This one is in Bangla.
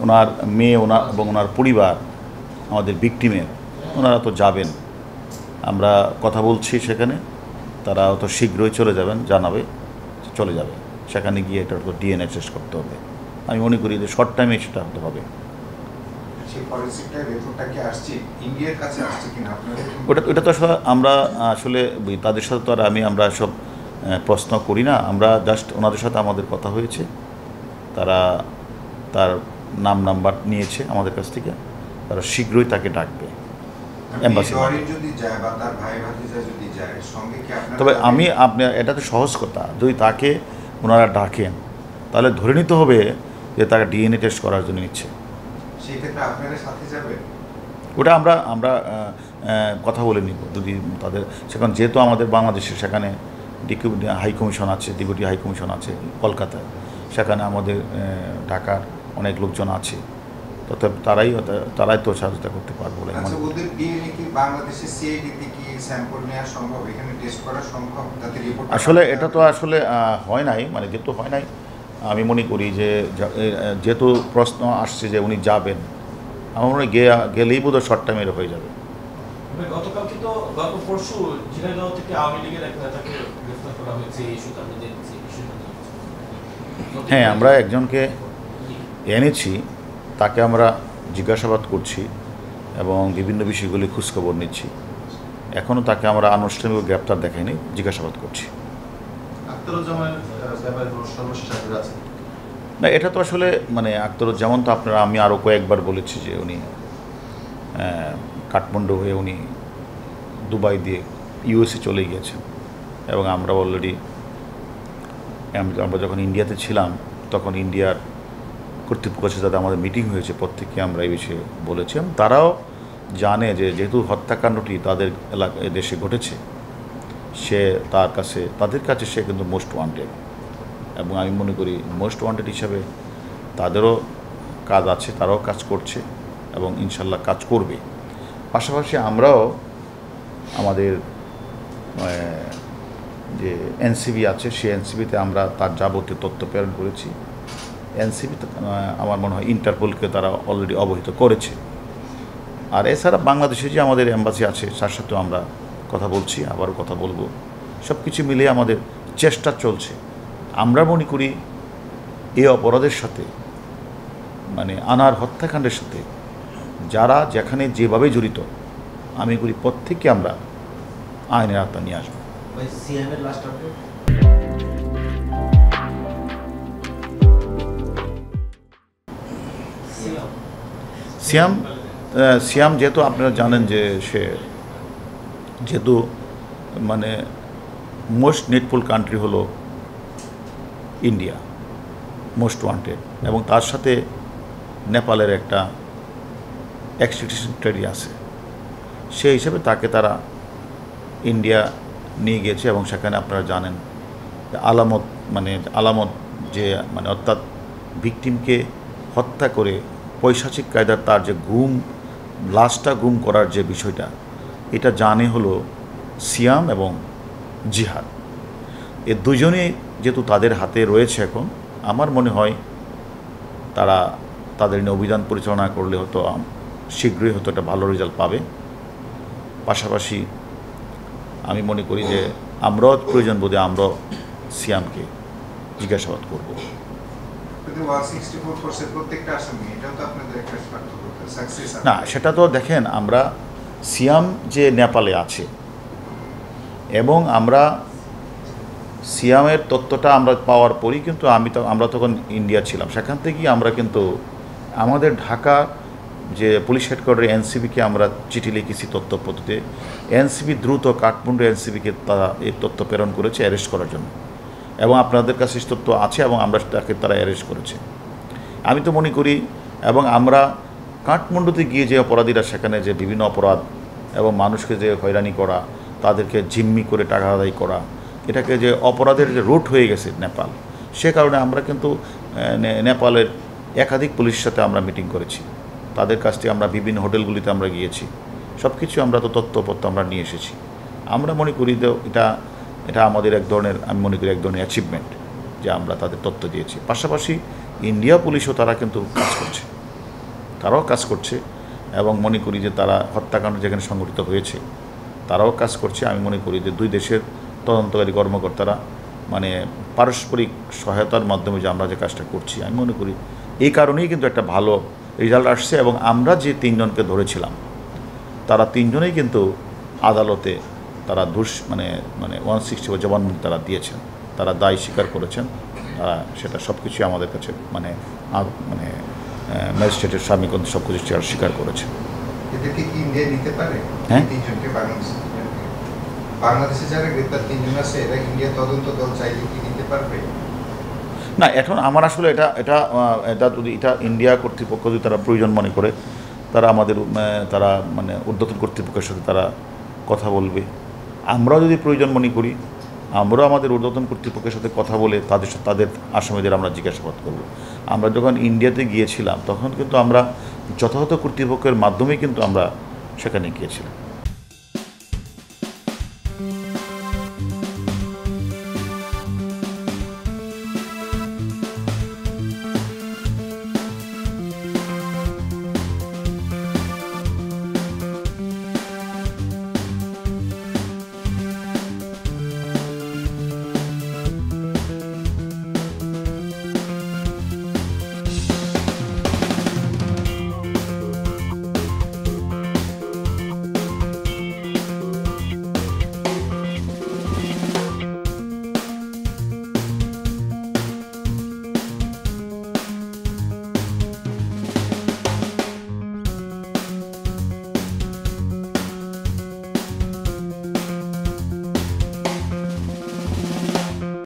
ওনার মেয়ে এবং ওনার পরিবার আমাদের ভিকটিমের ওনারা তো যাবেন, আমরা কথা বলছি সেখানে, তারা তো শীঘ্রই চলে যাবেন, জানাবে চলে যাবে সেখানে গিয়ে এটা তো ডিএনএ টেস্ট করতে হবে। আমি মনে করি যে শর্ট টাইমে সেটা হতে হবে। ওটা তো আসলে আমরা আসলে তাদের সাথে তো আর আমরা সব প্রশ্ন করি না, আমরা জাস্ট ওনাদের সাথে আমাদের কথা হয়েছে, তারা তার নাম্বার নিয়েছে আমাদের কাছ থেকে, তারা শীঘ্রই তাকে ডাকবে এম্বাসি। তবে আপনি এটা তো সহজ কথা, যদি তাকে ওনারা ডাকেন তাহলে ধরে নিতে হবে যে তাকে ডিএনএ টেস্ট করার জন্য নিচ্ছে। ওটা আমরা কথা বলে নিব যদি তাদের সেখানে, যেহেতু আমাদের বাংলাদেশের সেখানে হাই কমিশন আছে, ডেপুটি হাই কমিশন আছে কলকাতায়, সেখানে আমাদের ঢাকার অনেক লোকজন আছে, তবে তারাই তো সহযোগিতা করতে পারবো বলে। আসলে এটা তো আসলে হয় নাই, মানে যেহেতু হয় নাই, আমি মনে করি যে যেহেতু প্রশ্ন আসছে যে উনি যাবেন, আমার মনে হয় গেলেই বোধহয় শর্ট টাইমের হয়ে যাবে। হ্যাঁ, আমরা একজনকে এনেছি, তাকে আমরা জিজ্ঞাসাবাদ করছি এবং বিভিন্ন বিষয়গুলি খোঁজখবর নিচ্ছি। এখনও তাকে আমরা আনুষ্ঠানিক গ্রেপ্তার দেখাইনি, জিজ্ঞাসাবাদ করছি। না, এটা তো আসলে মানে আখতারুজ্জামান তো আমি আরও কয়েকবার বলেছি যে উনি কাঠমান্ডু হয়ে উনি দুবাই দিয়ে ইউএসএ চলে গিয়েছেন, এবং আমরা অলরেডি আমরা যখন ইন্ডিয়াতে ছিলাম তখন ইন্ডিয়ার কর্তৃপক্ষের সাথে আমাদের মিটিং হয়েছে, প্রত্যেককে আমরা এই বিষয়ে বলেছি, এবং তারাও জানে যে যেহেতু হত্যাকাণ্ডটি তাদের দেশে ঘটেছে, তাদের কাছে সে কিন্তু মোস্ট ওয়ান্টেড, এবং আমি মনে করি মোস্ট ওয়ান্টেড হিসাবে তাদেরও কাজ আছে, তারাও কাজ করছে এবং ইনশাল্লাহ কাজ করবে। পাশাপাশি আমরাও আমাদের যে এনসিবি আছে, সেই এনসিবিতে আমরা তার যাবতীয় তথ্য প্রেরণ করেছি। এনসিবি আমার মনে হয় ইন্টারপোলকে তারা অলরেডি অবহিত করেছে। আর এছাড়া বাংলাদেশে যে আমাদের এম্বাসি আছে তার সাথেও আমরা কথা বলছি, আবারও কথা বলবো। সব কিছু মিলিয়ে আমাদের চেষ্টা চলছে। আমরা মনে করি এই অপরাধের সাথে, মানে আনার হত্যাকাণ্ডের সাথে যারা যেখানে যেভাবে জড়িত, আমি করি প্রত্যেককে আমরা আইনের আওতায় নিয়ে আসবো। সিয়াম যেহেতু আপনারা জানেন যে সে যেহেতু মানে মোস্ট নিডফুল কান্ট্রি হলো ইন্ডিয়া, মোস্ট ওয়ান্টেড, এবং তার সাথে নেপালের একটা এক্সট্রাডিশন ট্রেডি আছে, সেই হিসেবে তাকে তারা ইন্ডিয়া নিয়ে গিয়েছে। এবং সেখানে আপনারা জানেন আলামত যে মানে অর্থাৎ ভিকটিমকে হত্যা করে পৈশাচিক কায়দার তার যে লাশটা গুম করার যে বিষয়টা, এটা জানে হলো সিয়াম এবং জিহাদ। এ দুজনেই যেহেতু তাদের হাতে রয়েছে এখন, আমার মনে হয় তাদের নিয়ে অভিযান পরিচালনা করলে হয়তো শীঘ্রই হয়তো একটা ভালো রেজাল্ট পাবে। পাশাপাশি আমি মনে করি যে আমরাও প্রয়োজন বোধে আমরাও সিয়ামকে জিজ্ঞাসাবাদ করব। না, সেটা তো দেখেন, আমরা সিয়াম যে নেপালে আছে এবং আমরা সিয়ামের তথ্যটা আমরা পাওয়ার পরই কিন্তু আমরা তখন ইন্ডিয়া ছিলাম, সেখান থেকেই আমরা কিন্তু আমাদের ঢাকা যে পুলিশ হেডকোয়ার্টারে এনসিবিকে আমরা চিঠি লিখেছি তথ্য পদ্ধতিতে। এনসিবি দ্রুত কাঠমান্ডু এনসিবিকে তারা এই তথ্য প্রেরণ করেছে অ্যারেস্ট করার জন্য, এবং আপনাদের কাছে তথ্য আছে এবং তারা অ্যারেস্ট করেছে। আমি তো মনে করি, এবং আমরা কাঠমান্ডুতে গিয়ে যে অপরাধীরা সেখানে যে বিভিন্ন অপরাধ এবং মানুষকে যে হয়রানি করা, তাদেরকে জিম্মি করে টাকা আদায় করা, এটাকে যে অপরাধের যে রুট হয়ে গেছে নেপাল, সে কারণে আমরা কিন্তু নেপালের একাধিক পুলিশের সাথে আমরা মিটিং করেছি, তাদের কাছ থেকে আমরা বিভিন্ন হোটেলগুলিতে আমরা গিয়েছি, সব কিছু আমরা তো তথ্যপত্র আমরা নিয়ে এসেছি। আমরা মনে করি যে এটা আমাদের এক ধরনের অ্যাচিভমেন্ট যে আমরা তাদের তথ্য দিয়েছি। পাশাপাশি ইন্ডিয়া পুলিশও তারা কিন্তু কাজ করছে। তারাও কাজ করছে এবং মনে করি যে তারা হত্যাকাণ্ড যেখানে সংঘটিত হয়েছে তারাও কাজ করছে। আমি মনে করি যে দুই দেশের তদন্তকারী কর্মকর্তারা মানে পারস্পরিক সহায়তার মাধ্যমে যে আমরা যে কাজটা করছি, আমি মনে করি এই কারণেই কিন্তু একটা ভালো রেজাল্ট আসছে। এবং আমরা যে 3 জনকে ধরেছিলাম তারা 3 জনেই কিন্তু আদালতে তারা মানে 160 জবানবন্দি তারা দিয়েছেন, তারা দায় স্বীকার করেছেন। তারা সেটা সব কিছুই আমাদের কাছে মানে ম্যাজিস্ট্রেটের স্বামী কিন্তু সব কিছু স্বীকার করেছেন। এদেরকে কি ইন্ডিয়া নিতে পারে? হ্যাঁ, 3 জনকে বাংলাদেশে যারা গ্রেপ্তার 3 জন আছে এরা ইন্ডিয়া তদন্ত দল চাইলে কি নিতে পারবে? না, এখন আমার আসলে এটা যদি এটা ইন্ডিয়া কর্তৃপক্ষ যদি তারা প্রয়োজন মনে করে তারা আমাদের তারা মানে ঊর্ধ্বতন কর্তৃপক্ষের সাথে তারা কথা বলবে। আমরাও যদি প্রয়োজন মনে করি আমরাও আমাদের ঊর্ধ্বতন কর্তৃপক্ষের সাথে কথা বলে তাদের আসামিদের আমরা জিজ্ঞাসাবাদ করব। আমরা যখন ইন্ডিয়াতে গিয়েছিলাম তখন কিন্তু আমরা যথাযথ কর্তৃপক্ষের মাধ্যমেই কিন্তু আমরা সেখানে গিয়েছিলাম।